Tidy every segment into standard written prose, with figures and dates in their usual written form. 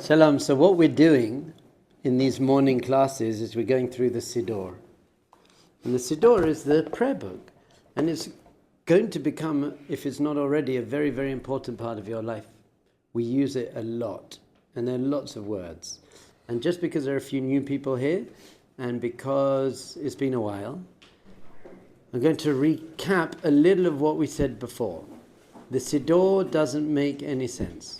Shalom. So what we're doing in these morning classes is we're going through the Siddur. And the Siddur is the prayer book. And it's going to become, if it's not already, a very, very important part of your life. We use it a lot. And there are lots of words. And just because there are a few new people here, and because it's been a while, I'm going to recap a little of what we said before. The Siddur doesn't make any sense.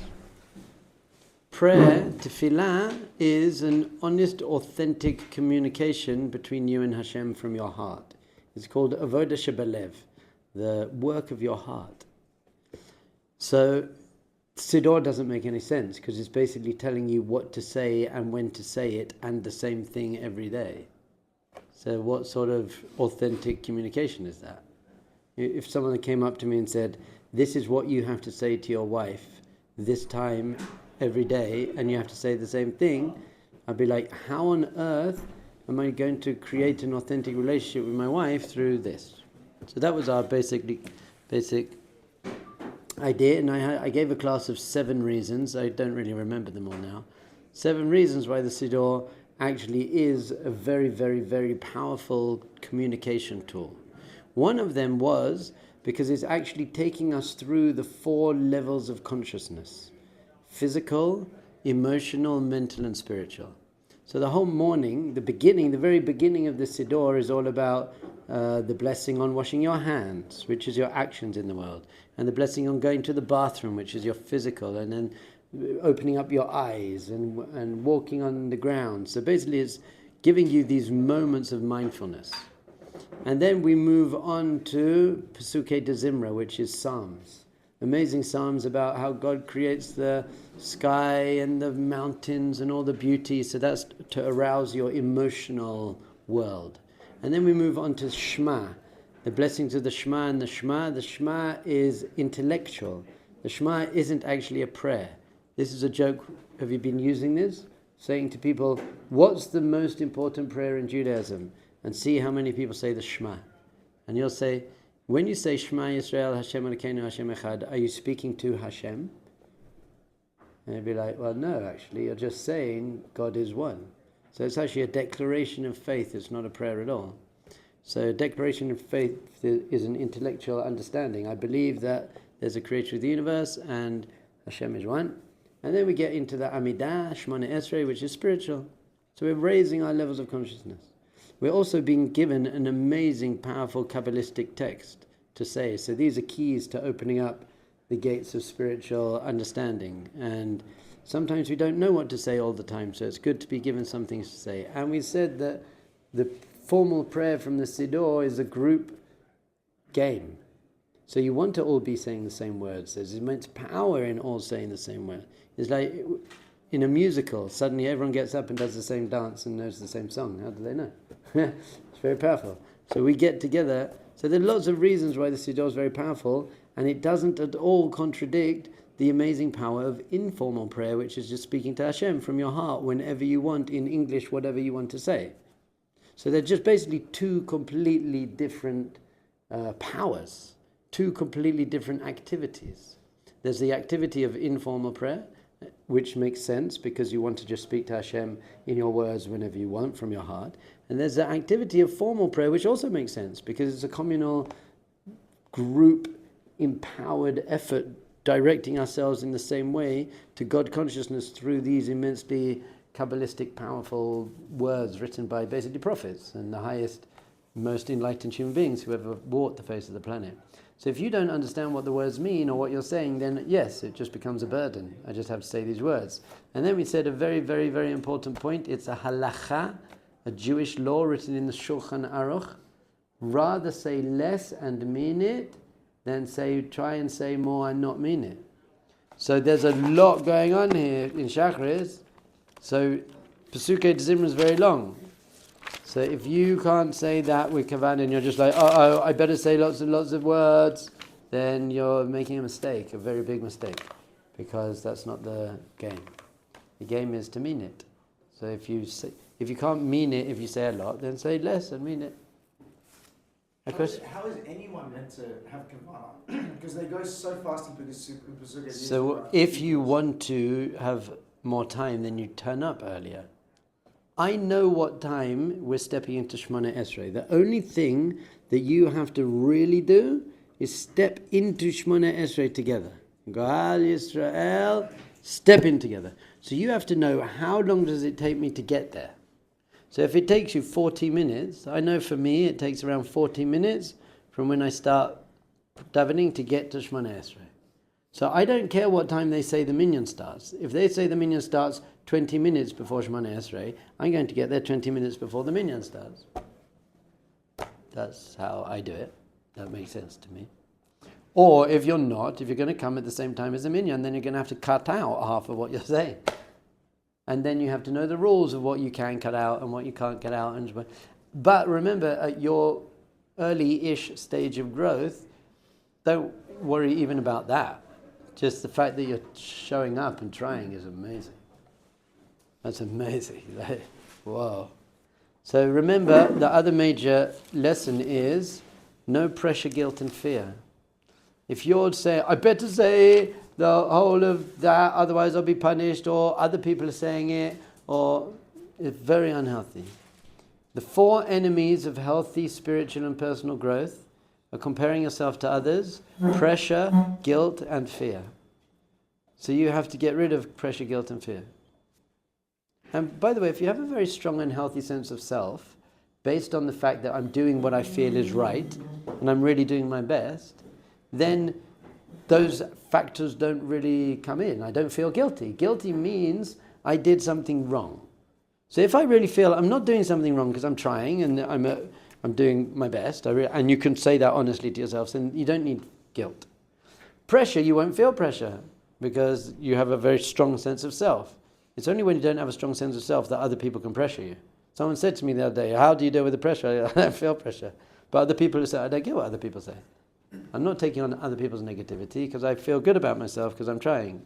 Prayer, Tefillah, is an honest, authentic communication between you and Hashem from your heart. It's called Avodah Shebalev, the work of your heart. So, Siddur doesn't make any sense because it's basically telling you what to say and when to say it and the same thing every day. So what sort of authentic communication is that? If someone came up to me and said, this is what you have to say to your wife this time every day, and you have to say the same thing, I'd be like, how on earth am I going to create an authentic relationship with my wife through this? So that was our basic idea, and I gave a class of 7 reasons. I don't really remember them all now. 7 reasons why the Siddur actually is a very, very, very powerful communication tool. One of them was because it's actually taking us through the 4 levels of consciousness: physical, emotional, mental, and spiritual. So the whole morning, the very beginning of the Siddur is all about the blessing on washing your hands, which is your actions in the world, and the blessing on going to the bathroom, which is your physical, and then opening up your eyes and walking on the ground. So basically it's giving you these moments of mindfulness. And then we move on to Pesukei de Zimra, which is Psalms. Amazing Psalms about how God creates the sky and the mountains and all the beauty. So that's to arouse your emotional world. And then we move on to Shema, the blessings of the Shema and the Shema. The Shema is intellectual. The Shema isn't actually a prayer. This is a joke. Have you been using this? Saying to people, what's the most important prayer in Judaism? And see how many people say the Shema. And you'll say, when you say Shema Yisrael, Hashem Elokeinu, Hashem Echad, are you speaking to Hashem? And you'd be like, well, no, actually, you're just saying God is one. So it's actually a declaration of faith. It's not a prayer at all. So declaration of faith is an intellectual understanding. I believe that there's a creator of the universe and Hashem is one. And then we get into the Amidah, Shemona Esrei, which is spiritual. So we're raising our levels of consciousness. We're also being given an amazing, powerful Kabbalistic text to say. So these are keys to opening up the gates of spiritual understanding. And sometimes we don't know what to say all the time, so it's good to be given some things to say. And we said that the formal prayer from the Siddur is a group game. So you want to all be saying the same words. There's immense power in all saying the same word. It's like in a musical, suddenly everyone gets up and does the same dance and knows the same song. How do they know? It's very powerful. So we get together. So there are lots of reasons why the Siddur is very powerful, and it doesn't at all contradict the amazing power of informal prayer, which is just speaking to Hashem from your heart whenever you want, in English, whatever you want to say. So they're just basically 2 completely different powers, 2 completely different activities. There's the activity of informal prayer, which makes sense because you want to just speak to Hashem in your words whenever you want from your heart. And there's the activity of formal prayer, which also makes sense because it's a communal, group, empowered effort directing ourselves in the same way to God consciousness through these immensely Kabbalistic, powerful words written by basically prophets and the highest, most enlightened human beings who ever walked the face of the planet. So if you don't understand what the words mean or what you're saying, then yes, it just becomes a burden. I just have to say these words. And then we said a very, very, very important point. It's a halacha, a Jewish law written in the Shulchan Aruch. Rather say less and mean it than try and say more and not mean it. So there's a lot going on here in Shachris. So Pesukei de Zimra is very long. So if you can't say that with Kavan and you're just like, I better say lots and lots of words, then you're making a mistake, a very big mistake, because that's not the game. The game is to mean it. So if you can't mean it, if you say a lot, then say less and mean it. How is anyone meant to have kavanah? Because they go so fast in Pesukei. So if you want to have more time, then you turn up earlier. I know what time we're stepping into Shemona Esrei. The only thing that you have to really do is step into Shemona Esrei together. Goal Yisrael, step in together. So you have to know, how long does it take me to get there? So if it takes you 40 minutes, I know for me it takes around 40 minutes from when I start davening to get to Shemona Esrei. So I don't care what time they say the minyan starts. If they say the minyan starts 20 minutes before Shemona Esrei, I'm going to get there 20 minutes before the minyan starts. That's how I do it. That makes sense to me. Or if you're going to come at the same time as the minyan, then you're going to have to cut out half of what you're saying. And then you have to know the rules of what you can cut out and what you can't cut out. But remember, at your early-ish stage of growth, don't worry even about that. Just the fact that you're showing up and trying is amazing. That's amazing. Whoa. So remember, the other major lesson is no pressure, guilt, and fear. If you're saying, I better say the whole of that, otherwise I'll be punished, or other people are saying it, or it's very unhealthy. The 4 enemies of healthy spiritual and personal growth are comparing yourself to others, pressure, guilt, and fear. So you have to get rid of pressure, guilt, and fear. And by the way, if you have a very strong and healthy sense of self, based on the fact that I'm doing what I feel is right, and I'm really doing my best, then those factors don't really come in. I don't feel guilty. Guilty means I did something wrong. So if I really feel I'm not doing something wrong because I'm trying and I'm doing my best, and you can say that honestly to yourself, then you don't need guilt. Pressure, you won't feel pressure because you have a very strong sense of self. It's only when you don't have a strong sense of self that other people can pressure you. Someone said to me the other day, how do you deal with the pressure? I don't feel pressure. But other people say, I don't care what other people say. I'm not taking on other people's negativity because I feel good about myself because I'm trying.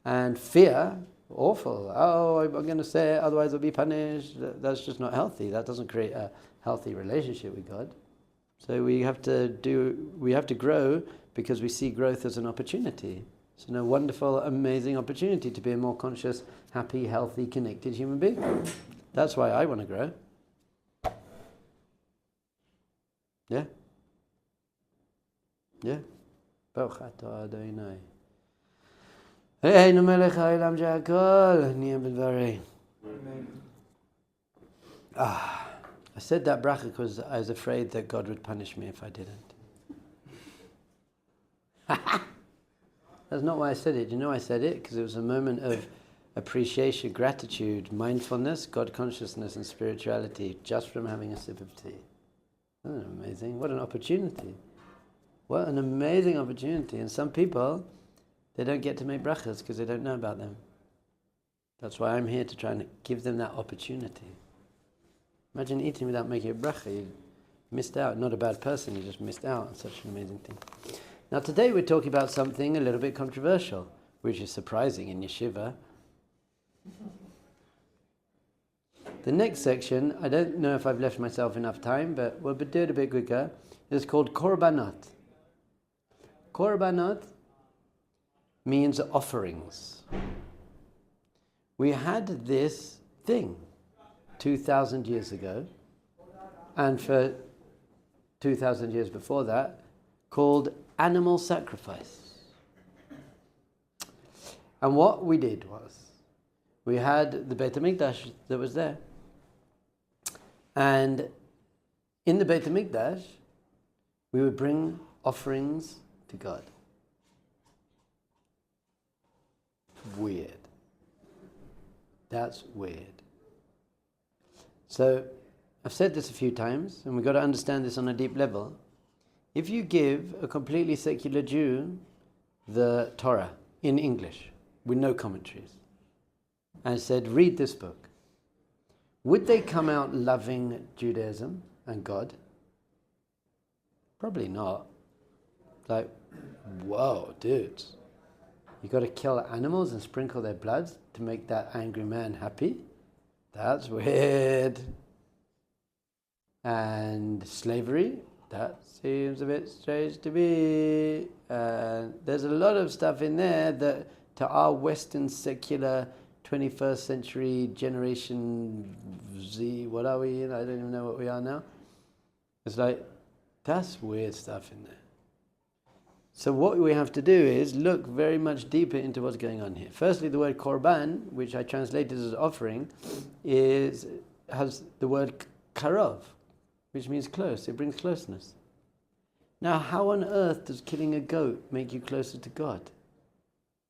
And fear, awful. Oh, I'm going to say it, otherwise I'll be punished. That's just not healthy. That doesn't create a healthy relationship with God. So we have to grow because we see growth as an opportunity. It's a wonderful, amazing opportunity to be a more conscious, happy, healthy, connected human being. That's why I want to grow. Yeah? Yeah. Baruch atah Adonai. Eloheinu melech haolam she'akol niyeh b'dvarei. I said that bracha because I was afraid that God would punish me if I didn't. That's not why I said it. You know I said it? Because it was a moment of appreciation, gratitude, mindfulness, God consciousness and spirituality just from having a sip of tea. Isn't that amazing? What an opportunity. What an amazing opportunity. And some people, they don't get to make brachas because they don't know about them. That's why I'm here to try and give them that opportunity. Imagine eating without making a bracha. You missed out. Not a bad person, you just missed out on such an amazing thing. Now today we're talking about something a little bit controversial, which is surprising in yeshiva. The next section, I don't know if I've left myself enough time, but we'll do it a bit quicker. It's called Korbanot. Korbanot means offerings. We had this thing 2,000 years ago, and for 2,000 years before that, called animal sacrifice. And what we did was, we had the Beit HaMikdash that was there. And in the Beit HaMikdash, we would bring offerings to God. Weird. That's weird. So, I've said this a few times, and we've got to understand this on a deep level. If you give a completely secular Jew the Torah in English, with no commentaries, and said, read this book, would they come out loving Judaism and God? Probably not. Like, whoa, dudes. You got to kill animals and sprinkle their blood to make that angry man happy? That's weird. And slavery? That seems a bit strange to me. There's a lot of stuff in there that to our Western secular 21st century generation Z, what are we in? I don't even know what we are now. It's like, that's weird stuff in there. So what we have to do is look very much deeper into what's going on here. Firstly, the word korban, which I translated as offering, has the word karov, which means close. It brings closeness. Now, how on earth does killing a goat make you closer to God?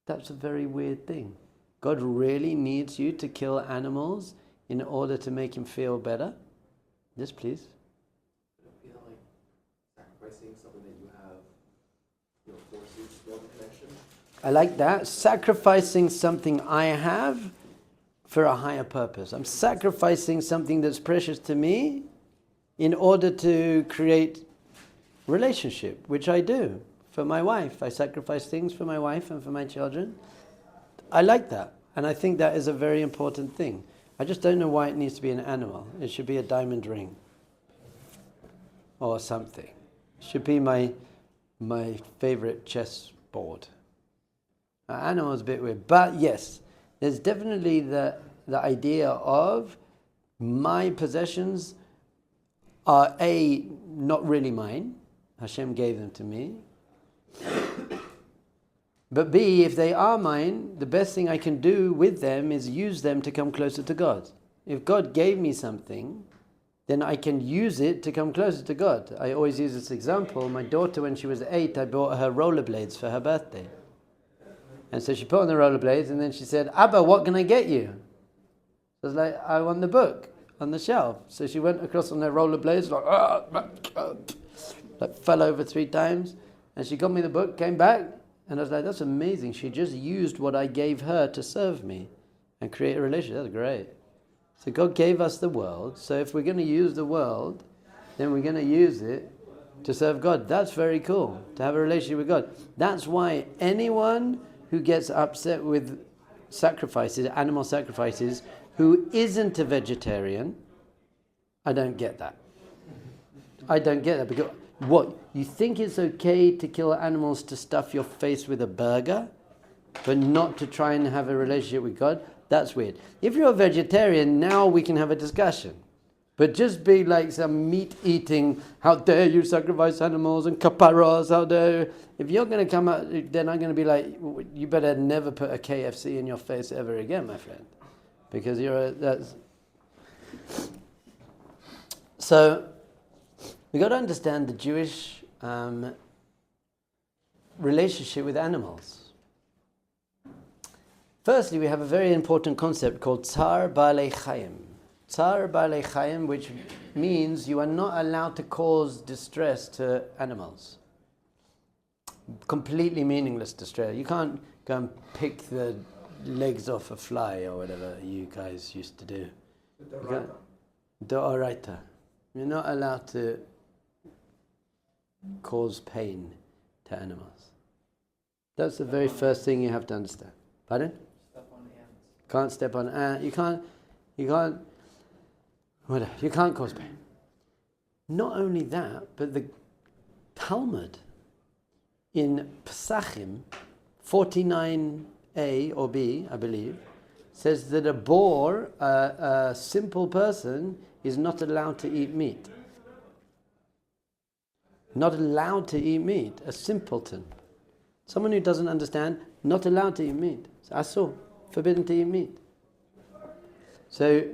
That's a very weird thing. God really needs you to kill animals in order to make him feel better? Yes, please. Would it feel like sacrificing something that you have, forces more connection? I like that. Sacrificing something I have for a higher purpose. I'm sacrificing something that's precious to me in order to create relationship, which I do for my wife. I sacrifice things for my wife and for my children. I like that. And I think that is a very important thing. I just don't know why it needs to be an animal. It should be a diamond ring or something. It should be my favorite chess board. An animal is a bit weird. But yes, there's definitely the idea of my possessions are not really mine. Hashem gave them to me. But B, if they are mine, the best thing I can do with them is use them to come closer to God. If God gave me something, then I can use it to come closer to God. I always use this example. My daughter, when she was 8, I bought her rollerblades for her birthday. And so she put on the rollerblades and then she said, Abba, what can I get you? I was like, I want the book on the shelf. So she went across on her rollerblades, like fell over 3 times. And she got me the book, came back, and I was like, that's amazing. She just used what I gave her to serve me and create a relationship. That's great. So God gave us the world. So if we're going to use the world, then we're going to use it to serve God. That's very cool, to have a relationship with God. That's why anyone who gets upset with sacrifices, animal sacrifices, who isn't a vegetarian, I don't get that. I don't get that. Because what, you think it's okay to kill animals to stuff your face with a burger, but not to try and have a relationship with God? That's weird. If you're a vegetarian, now we can have a discussion. But just be like some meat eating, how dare you sacrifice animals and kaparos, how dare you? If you're going to come out, then I'm going to be like, you better never put a KFC in your face ever again, my friend. Because So, we've got to understand the Jewish relationship with animals. Firstly, we have a very important concept called Tsar Baalei Chayim. Tsar Baalei Chayim, which means you are not allowed to cause distress to animals. Completely meaningless distress. You can't go and pick the legs off a fly or whatever you guys used to do. D'oraita. You're not allowed to cause pain to animals. That's the very first thing you have to understand. Pardon? Step on ants. Can't step on ants. You can't cause pain. Not only that, but the Talmud in Pesachim 49a or b, I believe, says that a boar, a simple person, is not allowed to eat meat. Not allowed to eat meat. A simpleton. Someone who doesn't understand, not allowed to eat meat. It's asur, forbidden to eat meat. So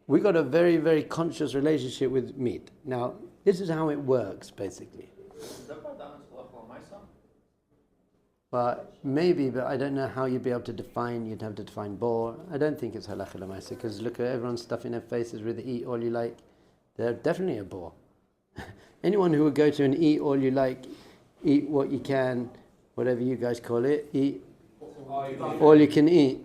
we got a very, very conscious relationship with meat. Now, this is how it works, basically. Well, maybe, but I don't know how you'd be able to define. You'd have to define boar. I don't think it's halakha l'maaseh, because look at everyone stuffing their faces with the eat all you like. They're definitely a boar. Anyone who would go to an eat all you like, eat what you can, whatever you guys call it, eat all you can eat,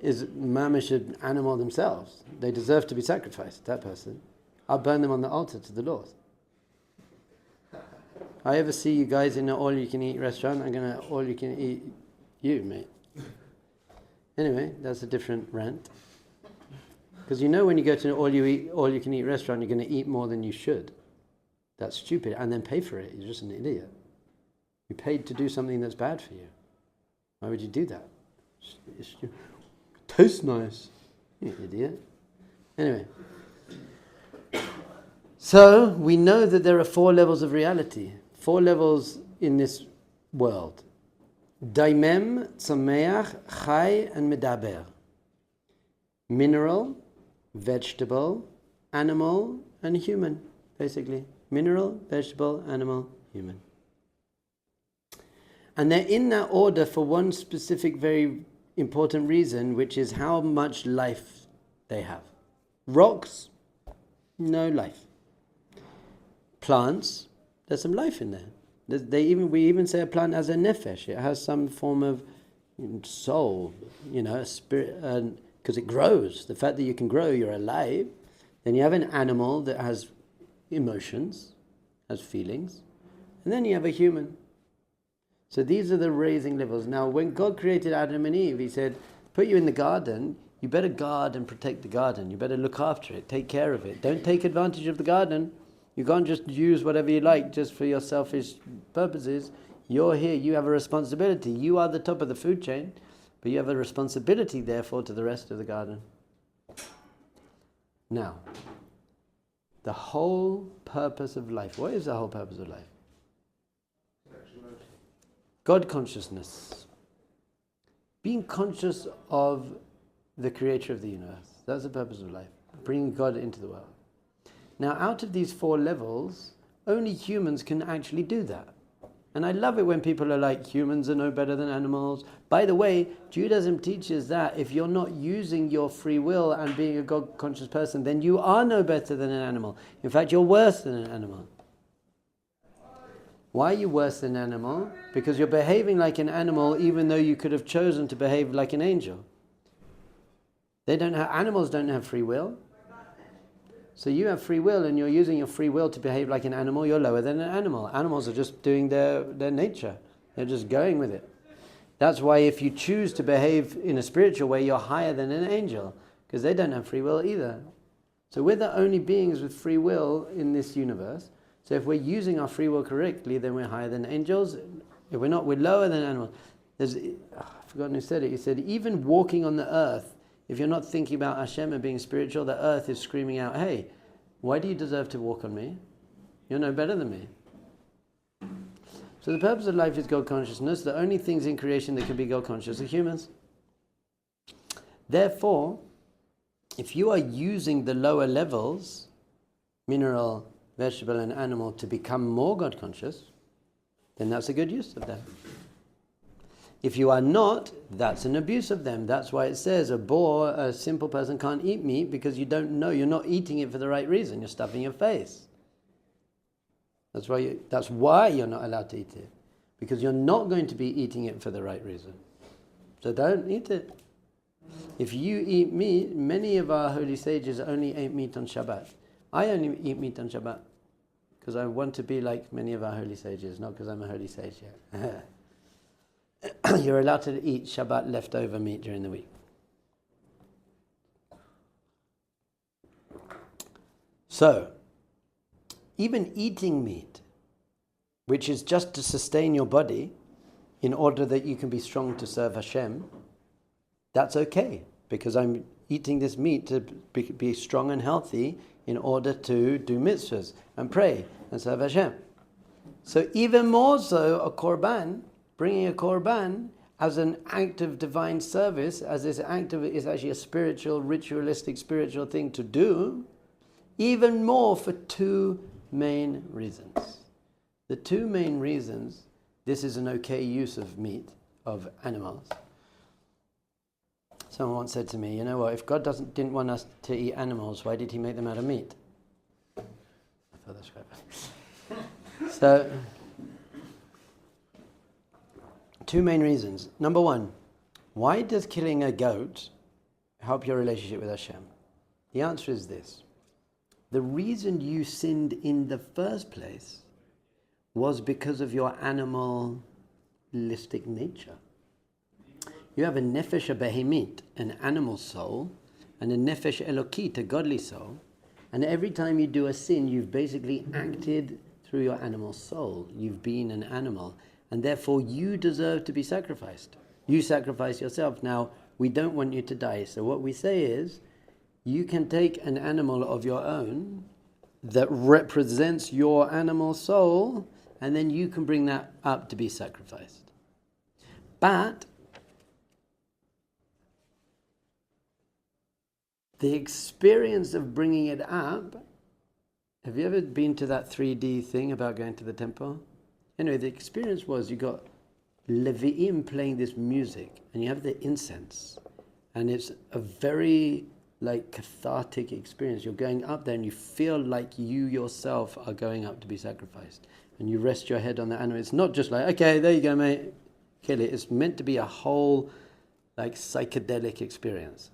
is mamish an animal themselves. They deserve to be sacrificed, that person. I'll burn them on the altar to the Lord. I ever see you guys in an all-you-can-eat restaurant, I'm going to all-you-can-eat you, mate. Anyway, that's a different rant. Because you know when you go to an all-you-can-eat restaurant, you're going to eat more than you should. That's stupid. And then pay for it. You're just an idiot. You paid to do something that's bad for you. Why would you do that? Tastes nice. You idiot. Anyway. So we know that there are 4 levels of reality. 4 levels in this world. Daimem, Tzameach, Chai, and Medaber. Mineral, vegetable, animal, and human, basically. Mineral, vegetable, animal, human. And they're in that order for one specific, very important reason, which is how much life they have. Rocks, no life. Plants, there's some life in there. We even say a plant has a nefesh. It has some form of soul, a spirit, because it grows. The fact that you can grow, you're alive. Then you have an animal that has emotions, has feelings, and then you have a human. So these are the raising levels. Now, when God created Adam and Eve, He said, put you in the garden, you better guard and protect the garden. You better look after it, take care of it. Don't take advantage of the garden. You can't just use whatever you like just for your selfish purposes. You're here, you have a responsibility. You are the top of the food chain, but you have a responsibility, therefore, to the rest of the garden. Now, the whole purpose of life. What is the whole purpose of life? God consciousness. Being conscious of the creator of the universe. That's the purpose of life. Bringing God into the world. Now, out of these 4 levels, only humans can actually do that. And I love it when people are like, humans are no better than animals. By the way, Judaism teaches that if you're not using your free will and being a God-conscious person, then you are no better than an animal. In fact, you're worse than an animal. Why are you worse than an animal? Because you're behaving like an animal even though you could have chosen to behave like an angel. Animals don't have free will. So you have free will and you're using your free will to behave like an animal, you're lower than an animal. Animals are just doing their nature. They're just going with it. That's why if you choose to behave in a spiritual way, you're higher than an angel, because they don't have free will either. So we're the only beings with free will in this universe. So if we're using our free will correctly, then we're higher than angels. If we're not, we're lower than animals. I've forgotten who said it. He said, even walking on the earth, if you're not thinking about Hashem and being spiritual, the earth is screaming out, hey, why do you deserve to walk on me? You're no better than me. So the purpose of life is God consciousness. The only things in creation that can be God conscious are humans. Therefore, if you are using the lower levels, mineral, vegetable and animal, to become more God conscious, then that's a good use of them. If you are not, that's an abuse of them. That's why it says a simple person can't eat meat, because you don't know, you're not eating it for the right reason. You're stuffing your face. That's why you're not allowed to eat it, because you're not going to be eating it for the right reason. So don't eat it. If you eat meat, many of our holy sages only ate meat on Shabbat. I only eat meat on Shabbat because I want to be like many of our holy sages, not because I'm a holy sage yet. You're allowed to eat Shabbat leftover meat during the week. So, even eating meat, which is just to sustain your body in order that you can be strong to serve Hashem, that's okay, because I'm eating this meat to be strong and healthy in order to do mitzvahs and pray and serve Hashem. So even more so, a korban, bringing a korban as an act of divine service, as this act of is actually a spiritual, ritualistic, spiritual thing to do, even more for 2 main reasons. The 2 main reasons this is an okay use of meat, of animals. Someone once said to me, you know what, if God didn't want us to eat animals, why did He make them out of meat? I thought that's right. So, 2 main reasons. Number 1, why does killing a goat help your relationship with Hashem? The answer is this. The reason you sinned in the first place was because of your animalistic nature. You have a nefesh behemit, an animal soul, and a nefesh elokit, a godly soul. And every time you do a sin, you've basically acted through your animal soul. You've been an animal. And therefore, you deserve to be sacrificed. You sacrifice yourself. Now, we don't want you to die. So what we say is, you can take an animal of your own that represents your animal soul, and then you can bring that up to be sacrificed. But the experience of bringing it up, have you ever been to that 3D thing about going to the temple? Anyway, the experience was you got Levi'im playing this music, and you have the incense, and it's a very cathartic experience. You're going up there and you feel like you yourself are going up to be sacrificed, and you rest your head on the animal. It's not just like, okay, there you go, mate, kill it. It's meant to be a whole psychedelic experience.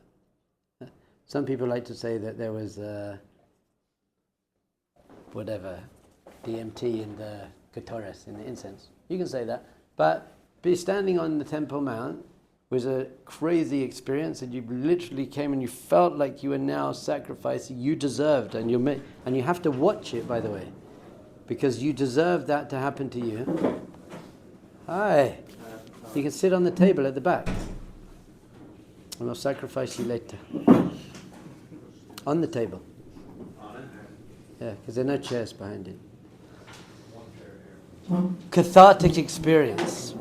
Some people like to say that there was DMT in the Ketores, in the incense. You can say that, but be standing on the Temple Mount was a crazy experience, and you literally came and you felt like you were now sacrificing. You deserved, and you have to watch it, by the way, because you deserve that to happen to you. Hi, you can sit on the table at the back, and I'll sacrifice you later. On the table. Yeah, because there are no chairs behind it. Cathartic experience.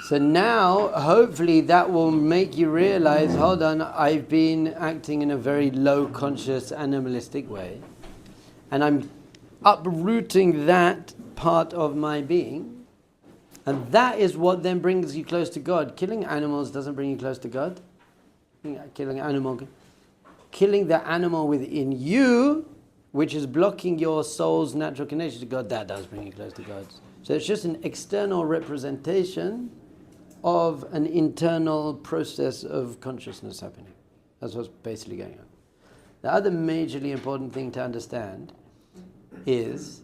So now, hopefully, that will make you realize, hold on, I've been acting in a very low conscious, animalistic way, and I'm uprooting that part of my being, and that is what then brings you close to God. Killing animals doesn't bring you close to God. Killing the animal within you, which is blocking your soul's natural connection to God, that does bring you close to God. So it's just an external representation of an internal process of consciousness happening. That's what's basically going on. The other majorly important thing to understand is,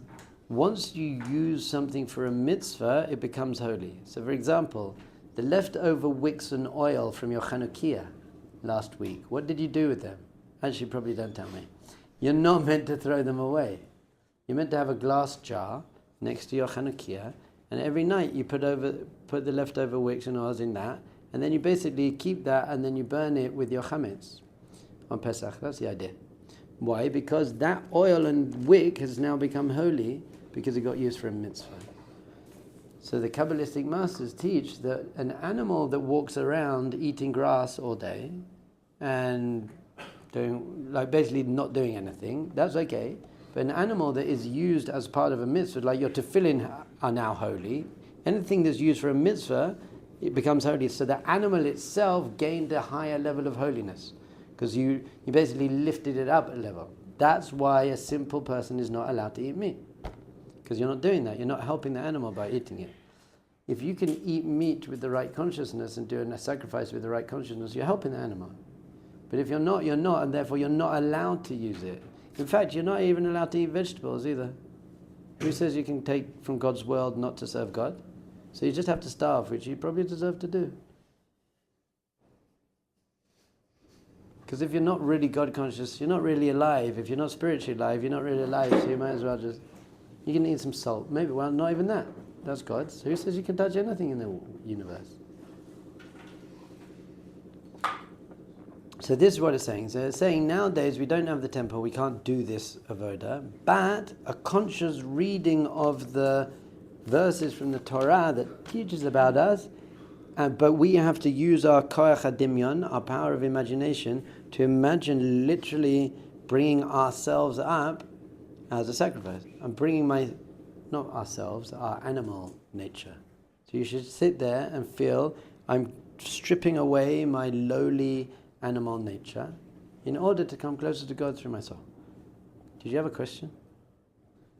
once you use something for a mitzvah, it becomes holy. So for example, the leftover wicks and oil from your Chanukiah last week, what did you do with them? Actually, probably don't tell me. You're not meant to throw them away. You're meant to have a glass jar next to your Chanukiah, and every night you put the leftover wicks and oils in that, and then you basically keep that, and then you burn it with your chametz on Pesach. That's the idea. Why? Because that oil and wick has now become holy because it got used for a mitzvah. So the Kabbalistic masters teach that an animal that walks around eating grass all day and basically not doing anything, that's okay. But an animal that is used as part of a mitzvah, like your tefillin are now holy, anything that's used for a mitzvah, it becomes holy. So the animal itself gained a higher level of holiness, because you basically lifted it up a level. That's why a simple person is not allowed to eat meat, because you're not doing that. You're not helping the animal by eating it. If you can eat meat with the right consciousness and do a sacrifice with the right consciousness, you're helping the animal. But if you're not, and therefore you're not allowed to use it. In fact, you're not even allowed to eat vegetables either. Who says you can take from God's world not to serve God? So you just have to starve, which you probably deserve to do. Because if you're not really God conscious, you're not really alive. If you're not spiritually alive, you're not really alive. So you might as well you can eat some salt. Maybe, well, not even that. That's God's. Who says you can touch anything in the universe? So this is what it's saying. So it's saying nowadays we don't have the temple, we can't do this avoda, but a conscious reading of the verses from the Torah that teaches about us, but we have to use our koach hadimyon, our power of imagination, to imagine literally bringing ourselves up as a sacrifice. I'm bringing not ourselves, our animal nature. So you should sit there and feel, I'm stripping away my lowly animal nature in order to come closer to God through my soul. Did you have a question?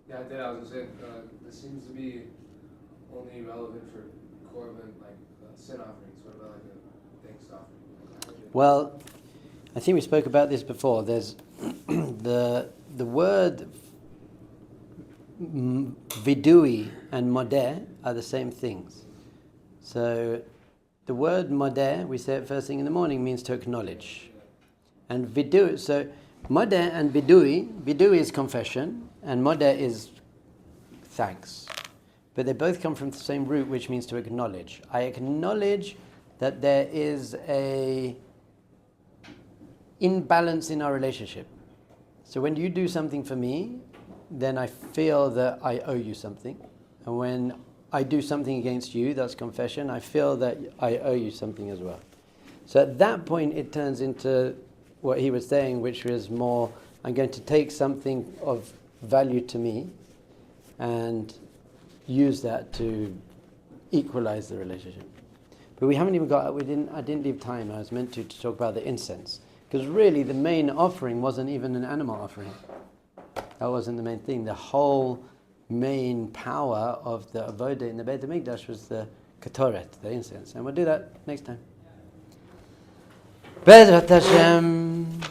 Yeah, I did. I was going to say, this seems to be only relevant for Korban, sin offerings. What about a thanks offering? Well, I think we spoke about this before. There's the word vidui and modeh are the same things. So the word modeh, we say it first thing in the morning, means to acknowledge. And vidui, so modeh and vidui is confession, and modeh is thanks. but they both come from the same root, which means to acknowledge. I acknowledge that there is a imbalance in our relationship. So when you do something for me, then I feel that I owe you something. And when I do something against you, that's confession, I feel that I owe you something as well. So at that point it turns into what he was saying, which was more, I'm going to take something of value to me and use that to equalize the relationship. But we haven't even got, I didn't leave time, I was meant to talk about the incense. Because really the main offering wasn't even an animal offering. That wasn't the main thing. The whole main power of the avodah in the Beit HaMikdash was the ketoret, the incense. And we'll do that next time. Bezrat Hashem.